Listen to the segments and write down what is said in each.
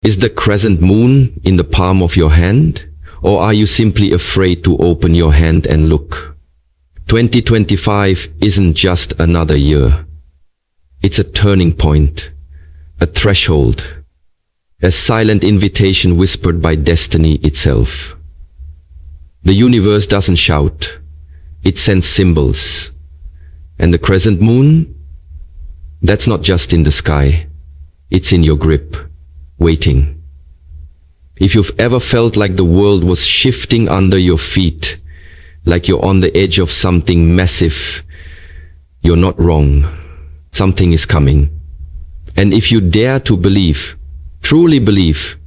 Is the crescent moon in the palm of your hand? Or are you simply afraid to open your hand and look? 2025 isn't just another year. It's a turning point, a threshold, a silent invitation whispered by destiny itself. The universe doesn't shout, it sends symbols. And the crescent moon? That's not just in the sky, it's in your grip, waiting. If you've ever felt like the world was shifting under your feet, like you're on the edge of something massive, you're not wrong. Something is coming. And if you dare to believe, truly believe,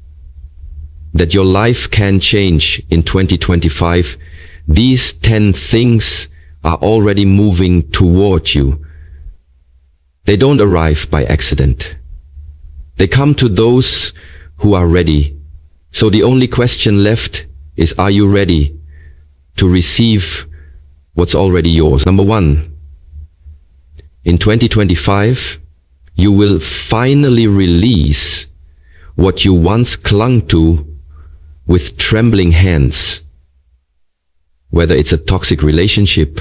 that your life can change in 2025, these 10 things are already moving toward you. They don't arrive by accident. They come to those who are ready. So the only question left is, are you ready to receive what's already yours? Number 1. In 2025, you will finally release what you once clung to with trembling hands. Whether it's a toxic relationship,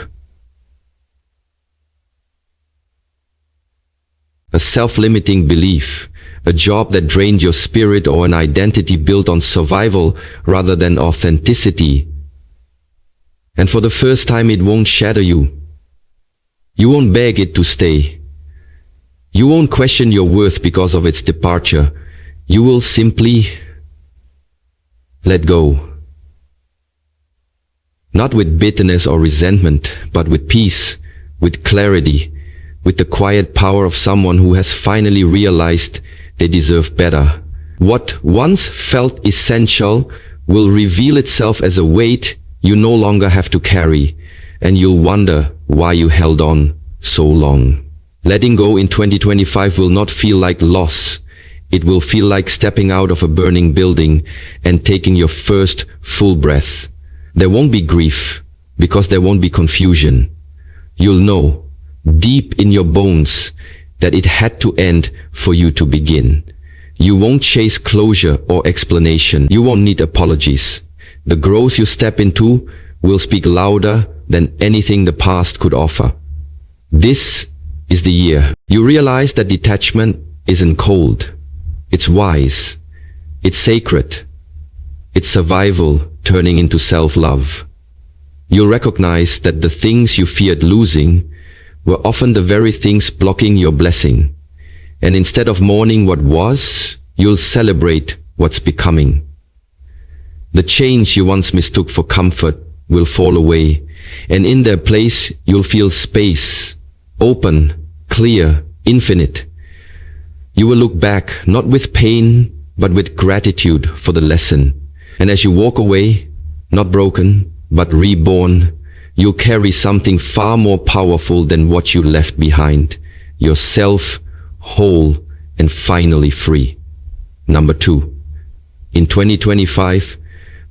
a self-limiting belief, a job that drained your spirit, or an identity built on survival rather than authenticity. And for the first time, it won't shatter you. You won't beg it to stay. You won't question your worth because of its departure. You will simply let go. Not with bitterness or resentment, but with peace, with clarity, with the quiet power of someone who has finally realized they deserve better. What once felt essential will reveal itself as a weight you no longer have to carry, and you'll wonder why you held on so long. Letting go in 2025 will not feel like loss. It will feel like stepping out of a burning building and taking your first full breath. There won't be grief, because there won't be confusion. You'll know, deep in your bones, that it had to end for you to begin. You won't chase closure or explanation. You won't need apologies. The growth you step into will speak louder than anything the past could offer. This is the year you realize that detachment isn't cold. It's wise. It's sacred. It's survival turning into self-love. You'll recognize that the things you feared losing were often the very things blocking your blessing. And instead of mourning what was, you'll celebrate what's becoming. The change you once mistook for comfort will fall away, and in their place you'll feel space, open, clear, infinite. You will look back not with pain, but with gratitude for the lesson. And as you walk away, not broken, but reborn, you'll carry something far more powerful than what you left behind. Yourself, whole, and finally free. Number 2. In 2025,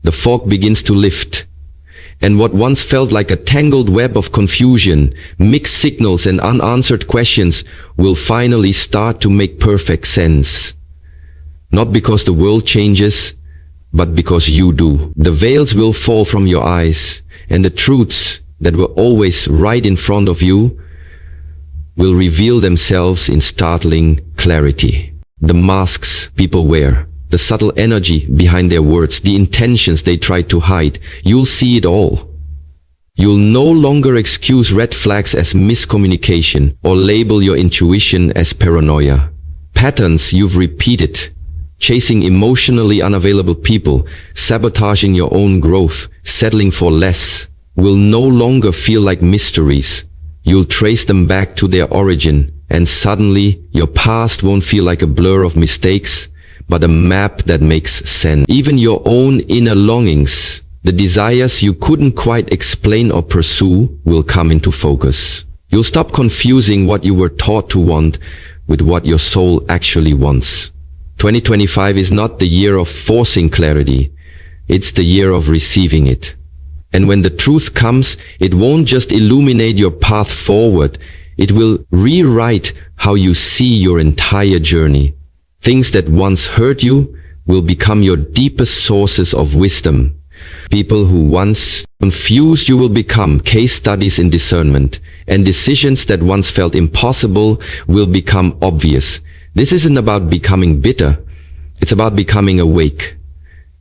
the fog begins to lift, and what once felt like a tangled web of confusion, mixed signals, and unanswered questions will finally start to make perfect sense. Not because the world changes, but because you do. The veils will fall from your eyes, and the truths that were always right in front of you will reveal themselves in startling clarity. The masks people wear, the subtle energy behind their words, the intentions they try to hide, you'll see it all. You'll no longer excuse red flags as miscommunication or label your intuition as paranoia. Patterns you've repeated, chasing emotionally unavailable people, sabotaging your own growth, settling for less, will no longer feel like mysteries. You'll trace them back to their origin, and suddenly your past won't feel like a blur of mistakes, but a map that makes sense. Even your own inner longings, the desires you couldn't quite explain or pursue, will come into focus. You'll stop confusing what you were taught to want with what your soul actually wants. 2025 is not the year of forcing clarity. It's the year of receiving it. And when the truth comes, it won't just illuminate your path forward. It will rewrite how you see your entire journey. Things that once hurt you will become your deepest sources of wisdom. People who once confused you will become case studies in discernment, and decisions that once felt impossible will become obvious. This isn't about becoming bitter. It's about becoming awake.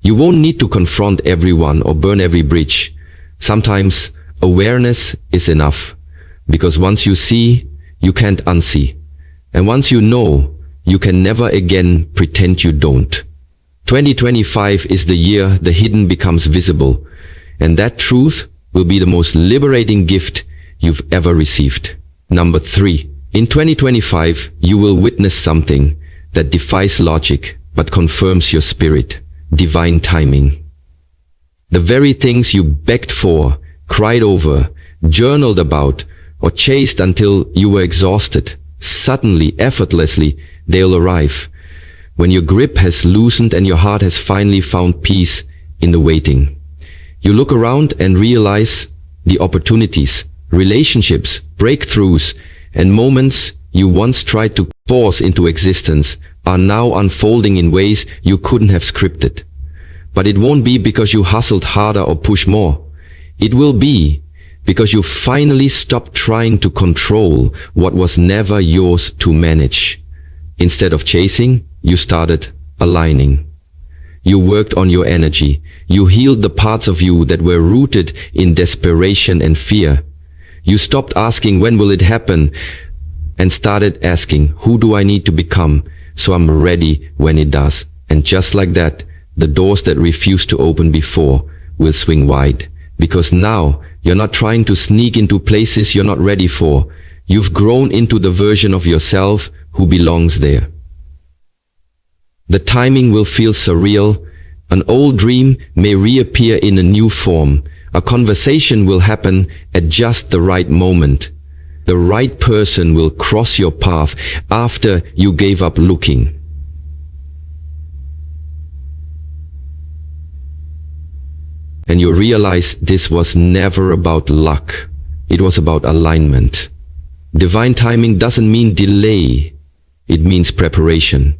You won't need to confront everyone or burn every bridge. Sometimes awareness is enough, because once you see, you can't unsee. And once you know, you can never again pretend you don't. 2025 is the year the hidden becomes visible, and that truth will be the most liberating gift you've ever received. Number 3. In 2025, you will witness something that defies logic but confirms your spirit. Divine timing. The very things you begged for, cried over, journaled about, or chased until you were exhausted, suddenly, effortlessly, they'll arrive. When your grip has loosened and your heart has finally found peace in the waiting. You look around and realize the opportunities, relationships, breakthroughs, and moments you once tried to force into existence are now unfolding in ways you couldn't have scripted. But it won't be because you hustled harder or pushed more. It will be because you finally stopped trying to control what was never yours to manage. Instead of chasing, you started aligning. You worked on your energy. You healed the parts of you that were rooted in desperation and fear. You stopped asking when will it happen and started asking who do I need to become so I'm ready when it does. And just like that, the doors that refused to open before will swing wide. Because now you're not trying to sneak into places you're not ready for. You've grown into the version of yourself who belongs there. The timing will feel surreal. An old dream may reappear in a new form. A conversation will happen at just the right moment. The right person will cross your path after you gave up looking. And you realize this was never about luck. It was about alignment. Divine timing doesn't mean delay. It means preparation.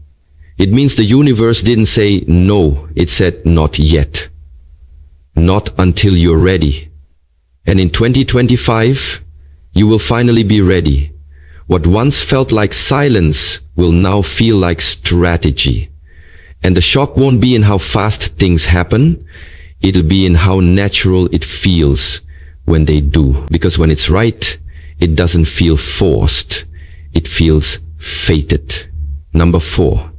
It means the universe didn't say no, it said not yet. Not until you're ready. And in 2025, you will finally be ready. What once felt like silence will now feel like strategy. And the shock won't be in how fast things happen. It'll be in how natural it feels when they do. Because when it's right, it doesn't feel forced. It feels fated. Number 4.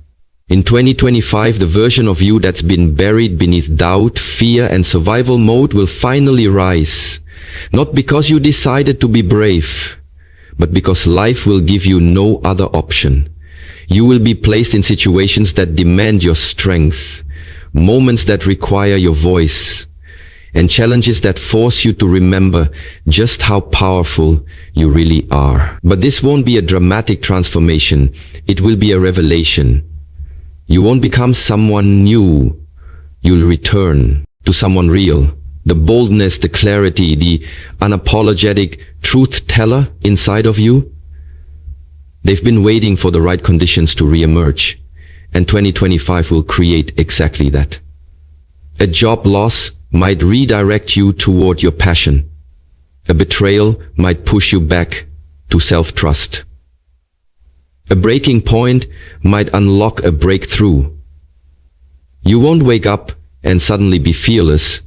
In 2025, the version of you that's been buried beneath doubt, fear, and survival mode will finally rise. Not because you decided to be brave, but because life will give you no other option. You will be placed in situations that demand your strength, moments that require your voice, and challenges that force you to remember just how powerful you really are. But this won't be a dramatic transformation. It will be a revelation. You won't become someone new. You'll return to someone real. The boldness, the clarity, the unapologetic truth teller inside of you. They've been waiting for the right conditions to re-emerge. And 2025 will create exactly that. A job loss might redirect you toward your passion. A betrayal might push you back to self-trust. A breaking point might unlock a breakthrough. You won't wake up and suddenly be fearless.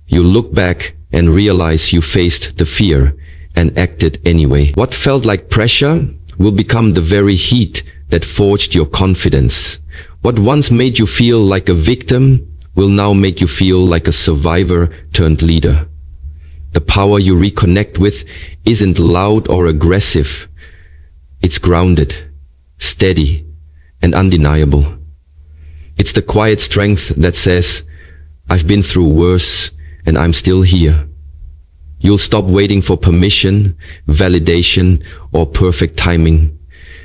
You'll look back and realize you faced the fear and acted anyway. What felt like pressure will become the very heat that forged your confidence. What once made you feel like a victim will now make you feel like a survivor turned leader. The power you reconnect with isn't loud or aggressive. It's grounded, steady, and undeniable. It's the quiet strength that says, I've been through worse and I'm still here. You'll stop waiting for permission, validation, or perfect timing.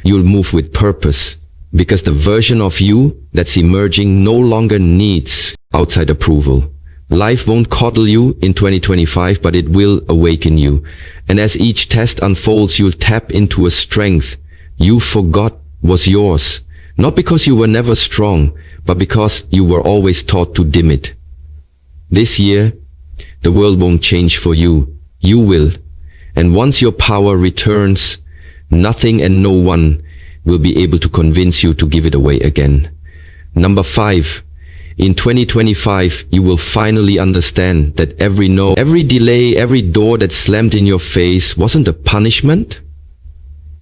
You'll move with purpose, because the version of you that's emerging no longer needs outside approval. Life won't coddle you in 2025, but it will awaken you. And as each test unfolds, you'll tap into a strength you forgot was yours. Not because you were never strong, but because you were always taught to dim it. This year, the world won't change for you. You will. And once your power returns, nothing and no one will be able to convince you to give it away again. Number 5. In 2025, you will finally understand that every no, every delay, every door that slammed in your face wasn't a punishment.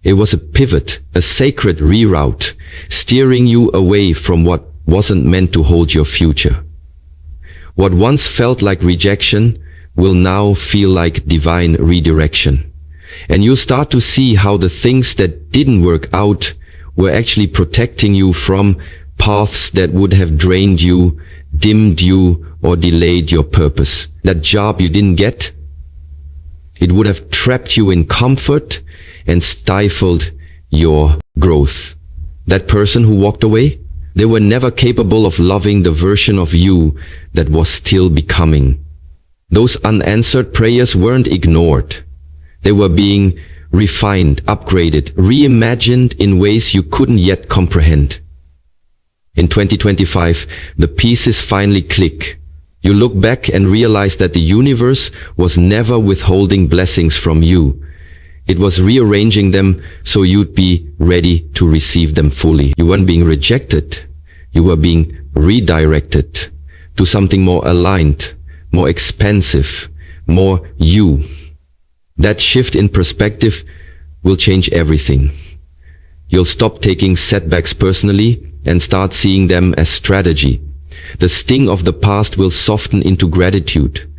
It was a pivot, a sacred reroute, steering you away from what wasn't meant to hold your future. What once felt like rejection will now feel like divine redirection. And you'll start to see how the things that didn't work out were actually protecting you from paths that would have drained you, dimmed you, or delayed your purpose. That job you didn't get, it would have trapped you in comfort and stifled your growth. That person who walked away, they were never capable of loving the version of you that was still becoming. Those unanswered prayers weren't ignored. They were being refined, upgraded, reimagined in ways you couldn't yet comprehend. In 2025, the pieces finally click. You look back and realize that the universe was never withholding blessings from you. It was rearranging them so you'd be ready to receive them fully. You weren't being rejected. You were being redirected to something more aligned, more expansive, more you. That shift in perspective will change everything. You'll stop taking setbacks personally and start seeing them as strategy. The sting of the past will soften into gratitude.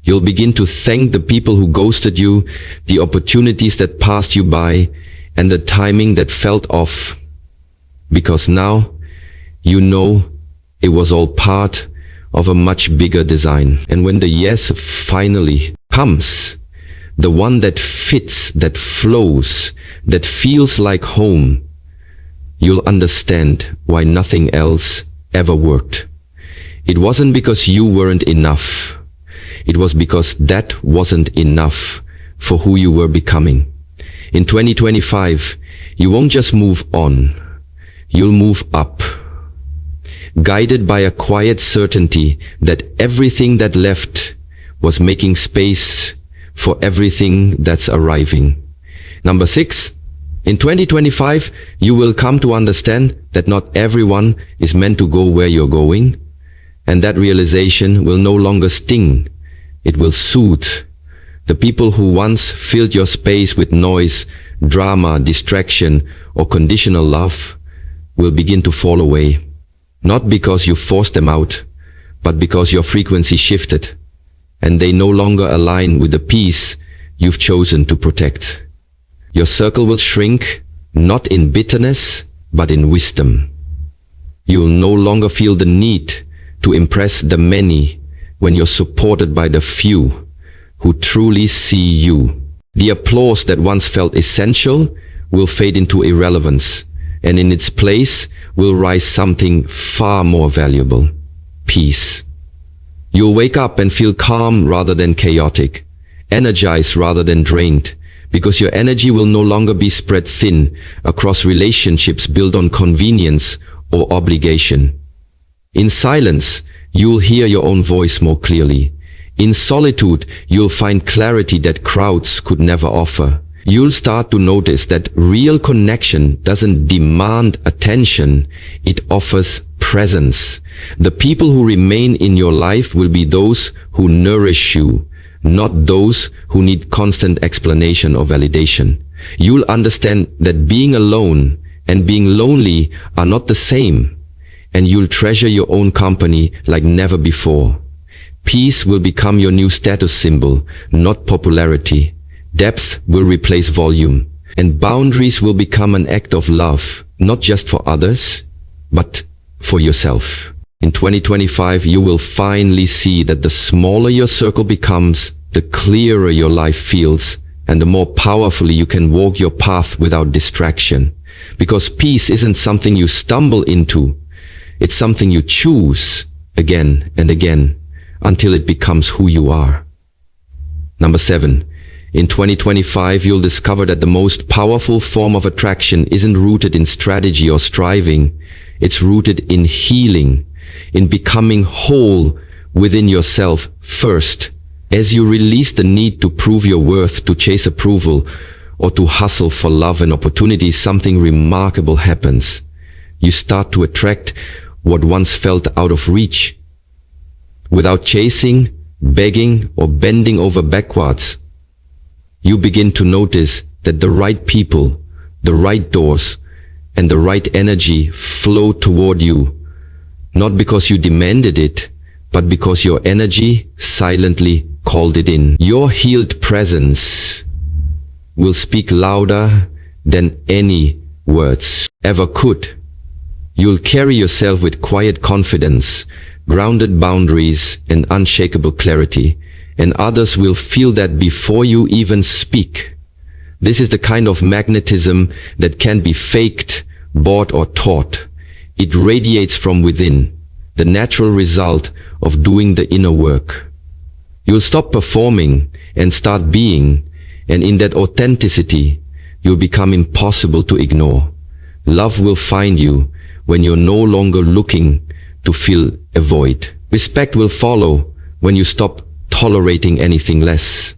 You'll begin to thank the people who ghosted you, the opportunities that passed you by, and the timing that felt off. Because now, you know it was all part of a much bigger design. And when the yes finally comes, the one that fits, that flows, that feels like home, you'll understand why nothing else ever worked. It wasn't because you weren't enough. It was because that wasn't enough for who you were becoming. In 2025, you won't just move on. You'll move up, guided by a quiet certainty that everything that left was making space for everything that's arriving. Number 6, in 2025, you will come to understand that not everyone is meant to go where you're going, and that realization will no longer sting. It will soothe. The people who once filled your space with noise, drama, distraction, or conditional love will begin to fall away. Not because you forced them out, but because your frequency shifted, and they no longer align with the peace you've chosen to protect. Your circle will shrink, not in bitterness, but in wisdom. You will no longer feel the need to impress the many when you're supported by the few who truly see you. The applause that once felt essential will fade into irrelevance, and in its place will rise something far more valuable: peace. You'll wake up and feel calm rather than chaotic, energized rather than drained, because your energy will no longer be spread thin across relationships built on convenience or obligation. In silence, you'll hear your own voice more clearly. In solitude, you'll find clarity that crowds could never offer. You'll start to notice that real connection doesn't demand attention, it offers presence. The people who remain in your life will be those who nourish you, not those who need constant explanation or validation. You'll understand that being alone and being lonely are not the same, and you'll treasure your own company like never before. Peace will become your new status symbol, not popularity. Depth will replace volume, and boundaries will become an act of love, not just for others, but for yourself. In 2025, you will finally see that the smaller your circle becomes, the clearer your life feels, and the more powerfully you can walk your path without distraction. Because peace isn't something you stumble into, it's something you choose again and again until it becomes who you are. Number 7. In 2025, you'll discover that the most powerful form of attraction isn't rooted in strategy or striving. It's rooted in healing, in becoming whole within yourself first. As you release the need to prove your worth, to chase approval, or to hustle for love and opportunity, something remarkable happens. You start to attract what once felt out of reach. Without chasing, begging, or bending over backwards, you begin to notice that the right people, the right doors, and the right energy flow toward you, not because you demanded it, but because your energy silently called it in. Your healed presence will speak louder than any words ever could. You'll carry yourself with quiet confidence, grounded boundaries, and unshakable clarity, and others will feel that before you even speak. This is the kind of magnetism that can't be faked, bought, or taught. It radiates from within, the natural result of doing the inner work. You'll stop performing and start being, and in that authenticity, you'll become impossible to ignore. Love will find you when you're no longer looking to fill a void. Respect will follow when you stop tolerating anything less.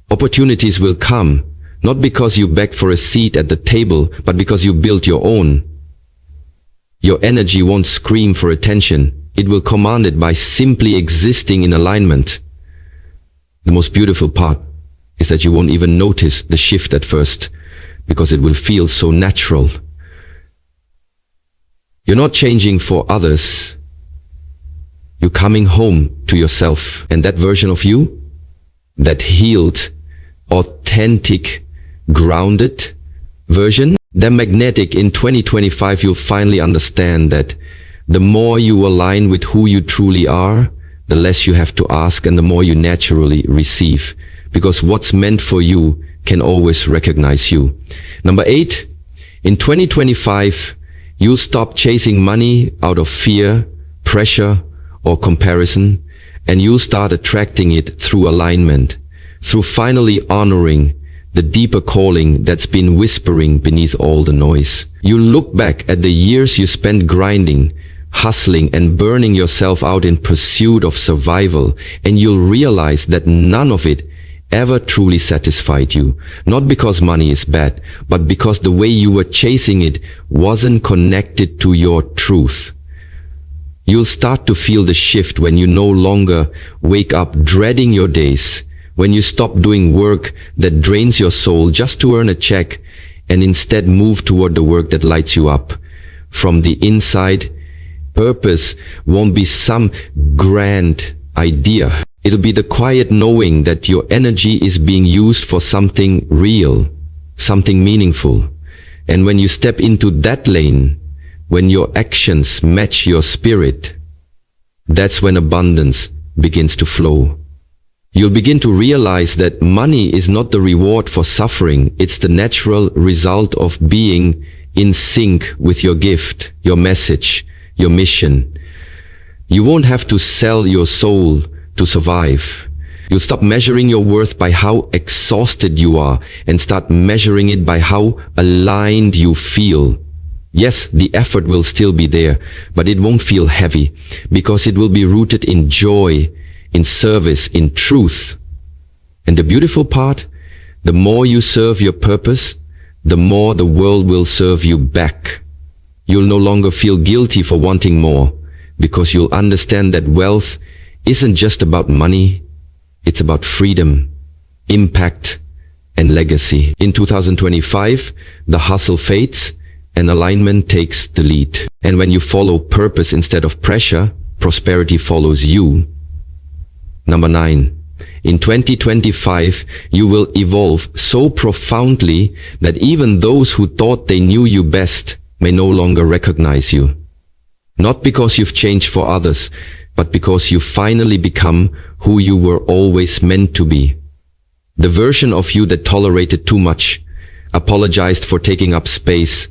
Opportunities will come, not because you begged for a seat at the table, but because you built your own. Your energy won't scream for attention. It will command it by simply existing in alignment. The most beautiful part is that you won't even notice the shift at first, because it will feel so natural. You're not changing for others. You're coming home to yourself. And that version of you, that healed, authentic, grounded version, they're magnetic. In 2025, you'll finally understand that the more you align with who you truly are, the less you have to ask and the more you naturally receive. Because what's meant for you can always recognize you. Number 8, in 2025, you'll stop chasing money out of fear, pressure, or comparison, and you'll start attracting it through alignment, through finally honoring the deeper calling that's been whispering beneath all the noise. You look back at the years you spent grinding, hustling, and burning yourself out in pursuit of survival, and you'll realize that none of it ever truly satisfied you. Not because money is bad, but because the way you were chasing it wasn't connected to your truth. You'll start to feel the shift when you no longer wake up dreading your days, when you stop doing work that drains your soul just to earn a check, and instead move toward the work that lights you up. From the inside, purpose won't be some grand idea. It'll be the quiet knowing that your energy is being used for something real, something meaningful. And when you step into that lane, when your actions match your spirit, that's when abundance begins to flow. You'll begin to realize that money is not the reward for suffering. It's the natural result of being in sync with your gift, your message, your mission. You won't have to sell your soul to survive. You'll stop measuring your worth by how exhausted you are and start measuring it by how aligned you feel. Yes, the effort will still be there, but it won't feel heavy because it will be rooted in joy, in service, in truth. And the beautiful part, the more you serve your purpose, the more the world will serve you back. You'll no longer feel guilty for wanting more because you'll understand that wealth isn't just about money, it's about freedom, impact, and legacy. In 2025, the hustle fades and alignment takes the lead. And when you follow purpose instead of pressure, prosperity follows you. Number 9. In 2025, you will evolve so profoundly that even those who thought they knew you best may no longer recognize you. Not because you've changed for others, but because you finally become who you were always meant to be. The version of you that tolerated too much, apologized for taking up space,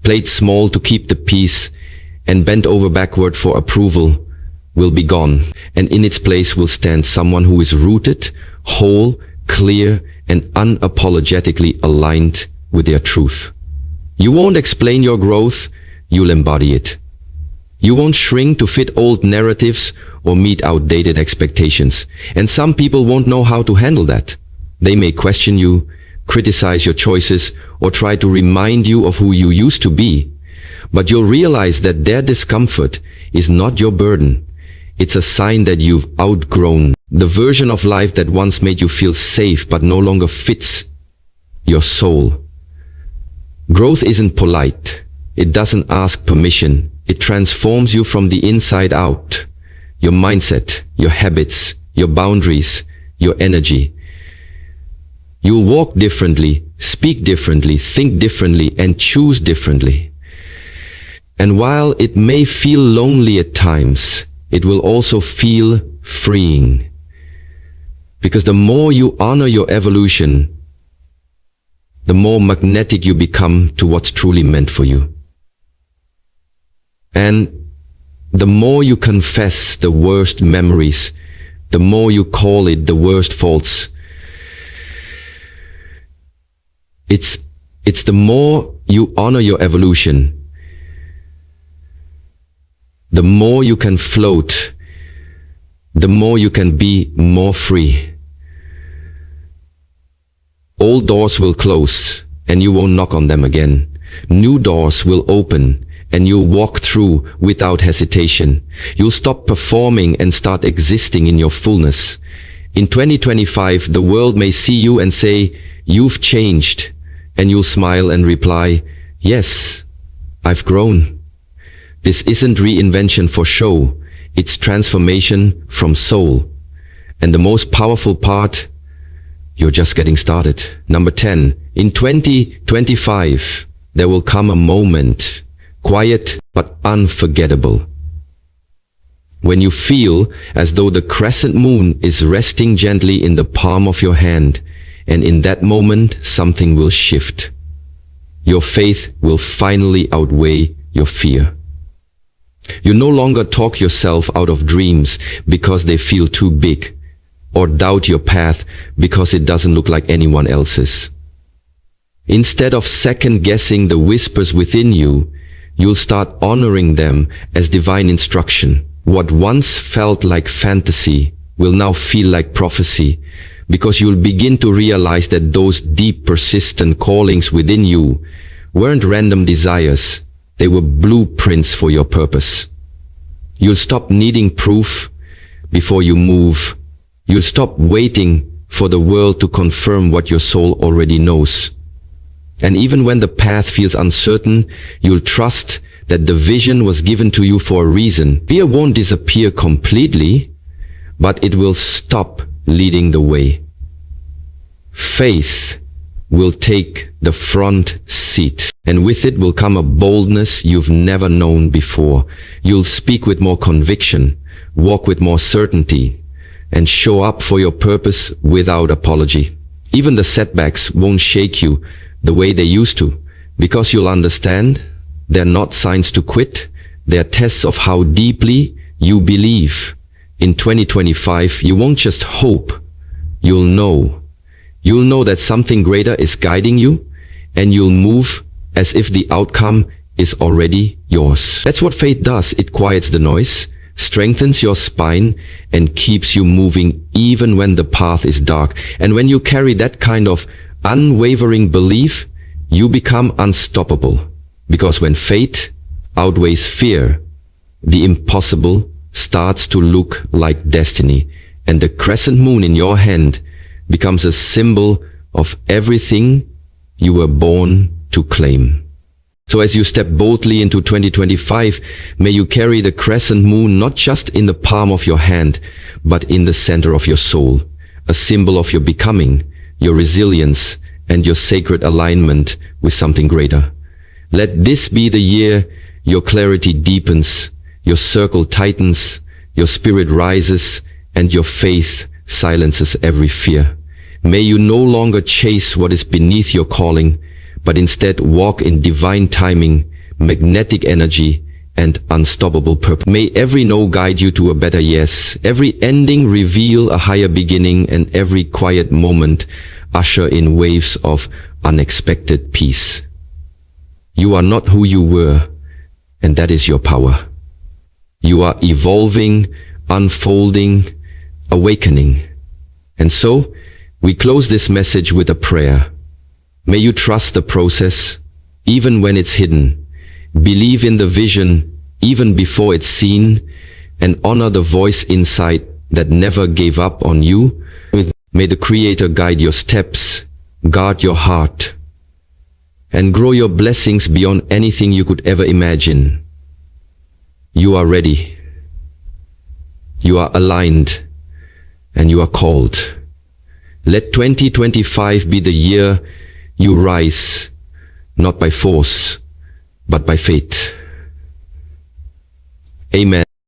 played small to keep the peace, and bent over backward for approval will be gone, and in its place will stand someone who is rooted, whole, clear, and unapologetically aligned with their truth. You won't explain your growth, you'll embody it. You won't shrink to fit old narratives or meet outdated expectations. And some people won't know how to handle that. They may question you, criticize your choices, or try to remind you of who you used to be. But you'll realize that their discomfort is not your burden. It's a sign that you've outgrown the version of life that once made you feel safe but no longer fits your soul. Growth isn't polite. It doesn't ask permission. It transforms you from the inside out. Your mindset, your habits, your boundaries, your energy. You'll walk differently, speak differently, think differently, and choose differently. And while it may feel lonely at times, it will also feel freeing. Because the more you honor your evolution, the more magnetic you become to what's truly meant for you. And the more you confess the worst memories, the more you call it the worst faults. It's the more you honor your evolution, the more you can float, the more you can be more free. Old doors will close and you won't knock on them again. New doors will open and you'll walk through without hesitation. You'll stop performing and start existing in your fullness. In 2025, the world may see you and say, "You've changed." And you'll smile and reply, "Yes, I've grown." This isn't reinvention for show. It's transformation from soul. And the most powerful part, you're just getting started. Number 10, in 2025, there will come a moment, quiet but unforgettable, when you feel as though the crescent moon is resting gently in the palm of your hand, and in that moment, something will shift. Your faith will finally outweigh your fear. You no longer talk yourself out of dreams because they feel too big, or doubt your path because it doesn't look like anyone else's. Instead of second-guessing the whispers within you, you'll start honoring them as divine instruction. What once felt like fantasy will now feel like prophecy, because you'll begin to realize that those deep, persistent callings within you weren't random desires. They were blueprints for your purpose. You'll stop needing proof before you move. You'll stop waiting for the world to confirm what your soul already knows. And even when the path feels uncertain, you'll trust that the vision was given to you for a reason. Fear won't disappear completely, but it will stop leading the way. Faith will take the front seat, and with it will come a boldness you've never known before. You'll speak with more conviction, walk with more certainty, and show up for your purpose without apology. Even the setbacks won't shake you the way they used to, because you'll understand they're not signs to quit, they're tests of how deeply you believe. In 2025, you won't just hope, you'll know. You'll know that something greater is guiding you, and you'll move as if the outcome is already yours. That's what faith does. It quiets the noise, strengthens your spine, and keeps you moving even when the path is dark. And when you carry that kind of unwavering belief, you become unstoppable. Because when faith outweighs fear, the impossible starts to look like destiny, and the crescent moon in your hand becomes a symbol of everything you were born to claim. So as you step boldly into 2025, may you carry the crescent moon not just in the palm of your hand, but in the center of your soul, a symbol of your becoming, your resilience, and your sacred alignment with something greater. Let this be the year your clarity deepens, your circle tightens, your spirit rises, and your faith silences every fear. May you no longer chase what is beneath your calling, but instead walk in divine timing, magnetic energy, and unstoppable purpose. May every no guide you to a better yes, every ending reveal a higher beginning, and every quiet moment usher in waves of unexpected peace. You are not who you were. and that is your power. You are evolving, unfolding, awakening. And so, we close this message with a prayer. May you trust the process, even when it's hidden. Believe in the vision, even before it's seen, and honor the voice inside that never gave up on you. May the Creator guide your steps, guard your heart, and grow your blessings beyond anything you could ever imagine. You are ready. You are aligned, and you are called. Let 2025 be the year you rise, not by force, but by faith. Amen.